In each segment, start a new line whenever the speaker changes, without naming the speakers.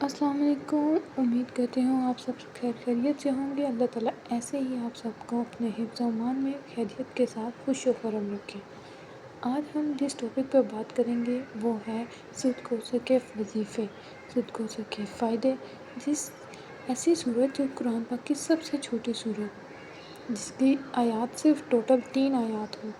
السلام علیکم، امید کرتی ہوں آپ سب خیریت سے ہوں گے۔ اللہ تعالیٰ ایسے ہی آپ سب کو اپنے حفظ و امان میں خیریت کے ساتھ خوش و خرم رکھیں۔ آج ہم جس ٹاپک پر بات کریں گے وہ ہے سود کوسر کے وظیفے، سود کوسر کے فائدے۔ ایسی صورت جو قرآن پاک کی سب سے چھوٹی صورت، جس کی آیات صرف ٹوٹل 3 آیات ہوں،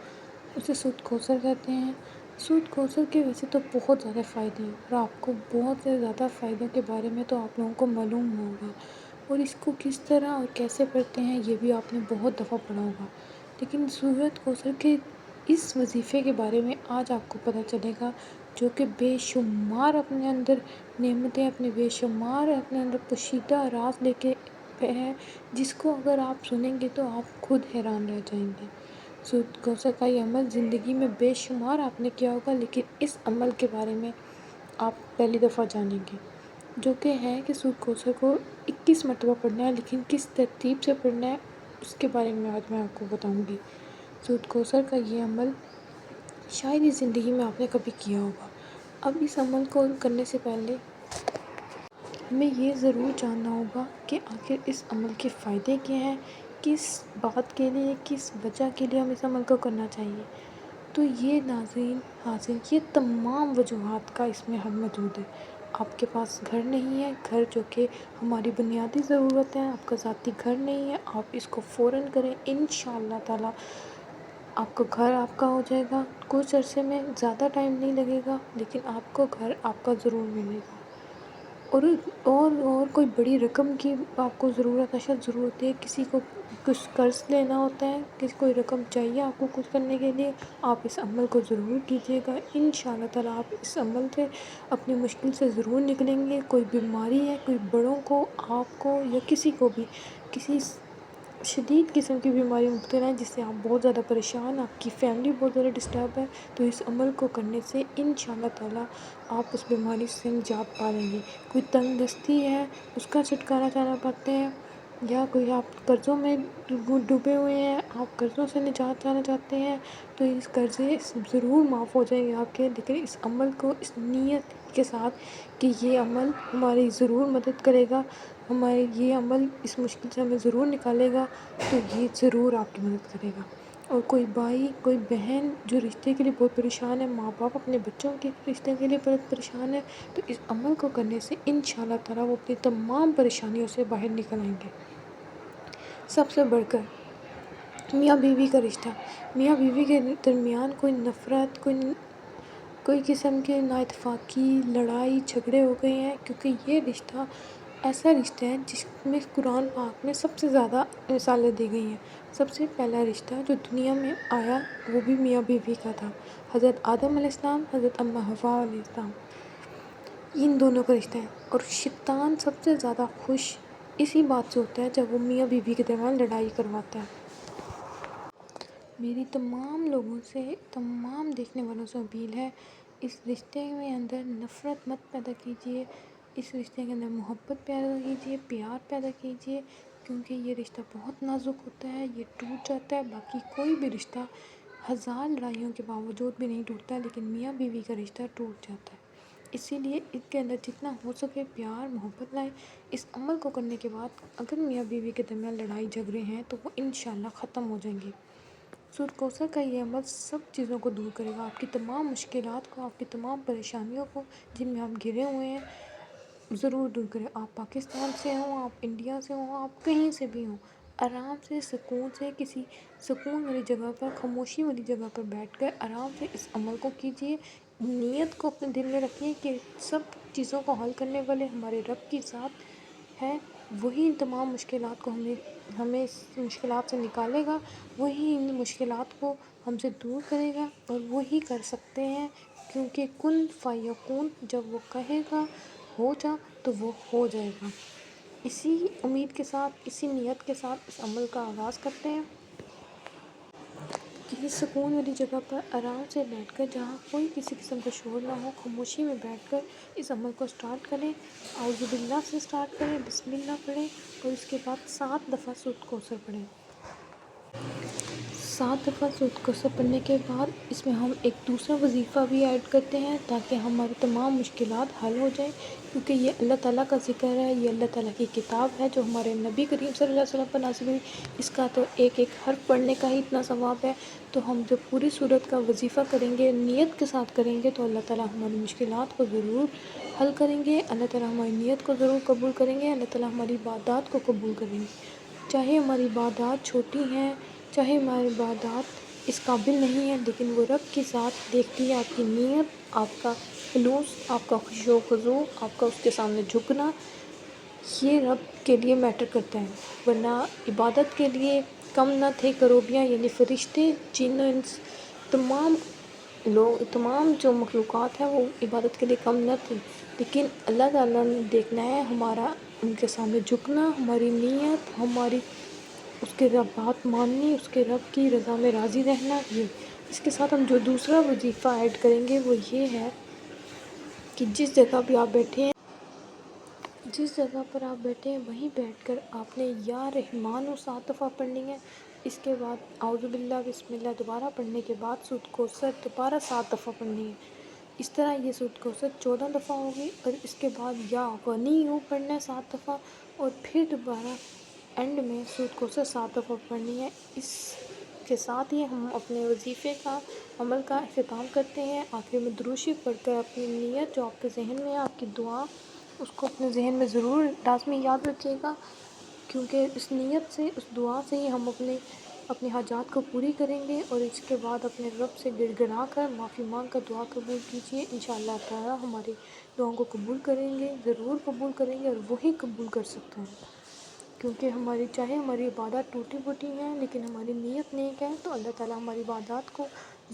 اسے سود کوسر کہتے ہیں۔ سود کوسر کے ویسے تو بہت زیادہ فائدے ہیں اور آپ کو بہت سے زیادہ فائدوں کے بارے میں تو آپ لوگوں کو معلوم ہوگا، اور اس کو کس طرح اور کیسے پڑھتے ہیں یہ بھی آپ نے بہت دفعہ پڑھا ہوگا، لیکن سود کوسر کے اس وظیفے کے بارے میں آج آپ کو پتہ چلے گا، جو کہ بے شمار اپنے اندر نعمتیں، اپنے بے شمار اپنے اندر پوشیدہ راز لے کے ہے، جس کو اگر آپ سنیں گے تو آپ خود حیران رہ جائیں گے۔ سود کوسر کا یہ عمل زندگی میں بے شمار آپ نے کیا ہوگا، لیکن اس عمل کے بارے میں آپ پہلی دفعہ جانیں گے، جو کہ ہے کہ سود کوسر کو 21 مرتبہ پڑھنا ہے، لیکن کس ترتیب سے پڑھنا ہے اس کے بارے میں آج میں آپ کو بتاؤں گی۔ سود کوسر کا یہ عمل شاید اس زندگی میں آپ نے کبھی کیا ہوگا۔ اب اس عمل کو کرنے سے پہلے ہمیں یہ ضرور جاننا ہوگا کہ آخر اس عمل کے فائدے کیا ہیں، کس بات کے لیے، کس وجہ کے لیے ہم اس عمل کو کرنا چاہیے۔ تو یہ ناظرین حاضرین، یہ تمام وجوہات کا اس میں حل موجود ہے۔ آپ کے پاس گھر نہیں ہے، گھر جو کہ ہماری بنیادی ضرورت ہے، آپ کا ذاتی گھر نہیں ہے، آپ اس کو فوراً کریں، انشاءاللہ تعالیٰ آپ کا گھر آپ کا ہو جائے گا۔ کچھ عرصے میں زیادہ ٹائم نہیں لگے گا، لیکن آپ کو گھر آپ کا ضرور ملے گا۔ اور کوئی بڑی رقم کی آپ کو ضرورت ہے، کسی کو کچھ قرض لینا ہوتا ہے، کسی کوئی رقم چاہیے آپ کو کچھ کرنے کے لیے، آپ اس عمل کو ضرور کیجیے گا، انشاءاللہ تعالیٰ آپ اس عمل سے اپنی مشکل سے ضرور نکلیں گے۔ کوئی بیماری ہے، کوئی بڑوں کو، آپ کو یا کسی کو بھی کسی شدید قسم کی بیماری مبتلا ہے جس سے آپ بہت زیادہ پریشان، آپ کی فیملی بہت زیادہ ڈسٹرب ہے، تو اس عمل کو کرنے سے انشاءاللہ تعالیٰ آپ اس بیماری سے نجات پا لیں گے۔ کوئی تنگ دستی ہے، اس کا چھٹکارا چاہنا چاہتے ہیں، یا کوئی آپ قرضوں میں ڈوبے ہوئے ہیں، آپ قرضوں سے نجات چاہنا چاہتے ہیں، تو اس قرضے ضرور معاف ہو جائیں گے آپ کے، لیکن اس عمل کو اس نیت کے ساتھ کہ یہ عمل ہماری ضرور مدد کرے گا، ہمارے یہ عمل اس مشکل سے ہمیں ضرور نکالے گا، تو یہ ضرور آپ کی مدد کرے گا۔ اور کوئی بھائی، کوئی بہن جو رشتے کے لیے بہت پریشان ہے، ماں باپ اپنے بچوں کے رشتے کے لیے بہت پریشان ہے، تو اس عمل کو کرنے سے انشاءاللہ تعالیٰ وہ اپنی تمام پریشانیوں سے باہر نکل آئیں گے۔ سب سے بڑھ کر میاں بیوی کا رشتہ، میاں بیوی کے درمیان کوئی نفرت، کوئی قسم کے نا اتفاقی، لڑائی جھگڑے ہو گئے ہیں، کیونکہ یہ رشتہ ایسا رشتہ ہے جس میں قرآن پاک میں سب سے زیادہ مثالیں دی گئی ہیں۔ سب سے پہلا رشتہ جو دنیا میں آیا وہ بھی میاں بیوی کا تھا، حضرت آدم علیہ السلام، حضرت اماں حوا علیہ السلام، ان دونوں کا رشتہ ہے۔ اور شیطان سب سے زیادہ خوش اسی بات سے ہوتا ہے جب وہ میاں بیوی کے درمیان لڑائی کرواتا ہے۔ میری تمام لوگوں سے، تمام دیکھنے والوں سے اپیل ہے، اس رشتے میں اندر نفرت مت پیدا کیجیے، اس رشتے کے اندر محبت پیدا کیجیے، پیار پیدا کیجیے، کیونکہ یہ رشتہ بہت نازک ہوتا ہے، یہ ٹوٹ جاتا ہے۔ باقی کوئی بھی رشتہ 1000 لڑائیوں کے باوجود بھی نہیں ٹوٹتا، لیکن میاں بیوی کا رشتہ ٹوٹ جاتا ہے۔ اسی لیے اس کے اندر جتنا ہو سکے پیار محبت لائیں۔ اس عمل کو کرنے کے بعد اگر میاں بیوی کے درمیان لڑائی جھگڑے ہیں تو وہ انشاءاللہ ختم ہو جائیں گے۔ سود کوسر کا یہ عمل سب چیزوں کو دور کرے گا، آپ کی تمام مشکلات کو، آپ کی تمام پریشانیوں کو جن میں آپ گھرے ہوئے ہیں ضرور دور کرے۔ آپ پاکستان سے ہوں، آپ انڈیا سے ہوں، آپ کہیں سے بھی ہوں، آرام سے سکون سے کسی سکون والی جگہ پر، خاموشی والی جگہ پر بیٹھ کر آرام سے اس عمل کو کیجیے۔ نیت کو اپنے دل میں رکھیے کہ سب چیزوں کو حل کرنے والے ہمارے رب کی ذات ہے، وہی ان تمام مشکلات کو ہمیں اس مشکلات سے نکالے گا، وہی ان مشکلات کو ہم سے دور کرے گا، اور وہی کر سکتے ہیں، کیونکہ کن فیکون جب وہ کہے گا ہو جا تو وہ ہو جائے گا۔ اسی امید کے ساتھ، اسی نیت کے ساتھ اس عمل کا آغاز کرتے ہیں۔ کسی سکون والی جگہ پر آرام سے بیٹھ کر، جہاں کوئی کسی قسم کا شور نہ ہو، خاموشی میں بیٹھ کر اس عمل کو سٹارٹ کریں۔ اعوذ باللہ سے سٹارٹ کریں، بسم اللہ پڑھیں، اور اس کے بعد 7 دفعہ سود کوسر پڑھیں۔ 7 دفعہ سود کوسر پڑھنے کے بعد اس میں ہم ایک دوسرا وظیفہ بھی ایڈ کرتے ہیں تاکہ ہماری تمام مشکلات حل ہو جائیں، کیونکہ یہ اللہ تعالیٰ کا ذکر ہے، یہ اللہ تعالیٰ کی کتاب ہے جو ہمارے نبی کریم صلی اللہ علیہ وسلم پر نازل ہوئی۔ اس کا تو ایک ایک حرف پڑھنے کا ہی اتنا ثواب ہے، تو ہم جب پوری سورت کا وظیفہ کریں گے، نیت کے ساتھ کریں گے، تو اللہ تعالیٰ ہماری مشکلات کو ضرور حل کریں گے، اللہ تعالیٰ ہماری نیت کو ضرور قبول کریں گے، اللہ تعالیٰ ہماری عبادات کو قبول کریں گے۔ چاہے ہماری عبادات چھوٹی ہیں، چاہے ہماری عبادات اس قابل نہیں ہے، لیکن وہ رب کی ذات دیکھتی ہے آپ کی نیت، آپ کا خلوص، آپ کا خشوع و خضوع، آپ کا اس کے سامنے جھکنا، یہ رب کے لیے میٹر کرتا ہے۔ ورنہ عبادت کے لیے کم نہ تھے کروبیاں، یعنی فرشتے، جن و انس، تمام جو مخلوقات ہیں وہ عبادت کے لیے کم نہ تھی، لیکن اللہ تعالیٰ نے دیکھنا ہے ہمارا ان کے سامنے جھکنا، ہماری نیت، ہماری اس کے بات ماننی، اس کے رب کی رضا میں راضی رہنا۔ یہ اس کے ساتھ ہم جو دوسرا وظیفہ ایڈ کریں گے وہ یہ ہے کہ جس جگہ بھی آپ بیٹھے ہیں، جس جگہ پر آپ بیٹھے ہیں وہیں بیٹھ کر آپ نے یا رحمانو 7 دفعہ پڑھنی ہے، اس کے بعد اعوذ باللہ بسم اللہ دوبارہ پڑھنے کے بعد سورۃ کوثر دوبارہ 7 دفعہ پڑھنی ہے۔ اس طرح یہ سورۃ کوثر 14 دفعہ ہوگی، اور اس کے بعد یا غنیّ پڑھنا ہے 7 دفعہ، اور پھر دوبارہ اینڈ میں سورۃ کوثر 7 دفعہ پڑھنی ہے۔ اس کے ساتھ ہی ہم اپنے وظیفے کا عمل کا اختتام کرتے ہیں۔ آخر میں درود شریف پڑھ کر اپنی نیت جو آپ کے ذہن میں ہے، آپ کی دعا، اس کو اپنے ذہن میں ضرور لازمی یاد رکھیے گا، کیونکہ اس نیت سے، اس دعا سے ہی ہم اپنے حاجات کو پوری کریں گے، اور اس کے بعد اپنے رب سے گڑ گڑا کر معافی مانگ کر دعا قبول کیجیے۔ انشاءاللہ تعالیٰ ہماری دعاؤں کو قبول کریں گے، ضرور قبول کریں گے، اور وہی قبول کر سکتے ہیں، کیونکہ چاہے ہماری عبادات ٹوٹی پھوٹی ہیں، لیکن ہماری نیت نیک ہے، تو اللہ تعالیٰ ہماری عبادات کو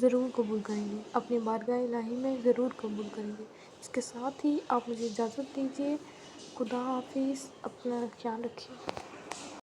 ضرور قبول کریں گے، اپنی بارگاہ الہی میں ضرور قبول کریں گے۔ اس کے ساتھ ہی آپ مجھے اجازت دیجیے۔ خدا حافظ، اپنا خیال رکھیے۔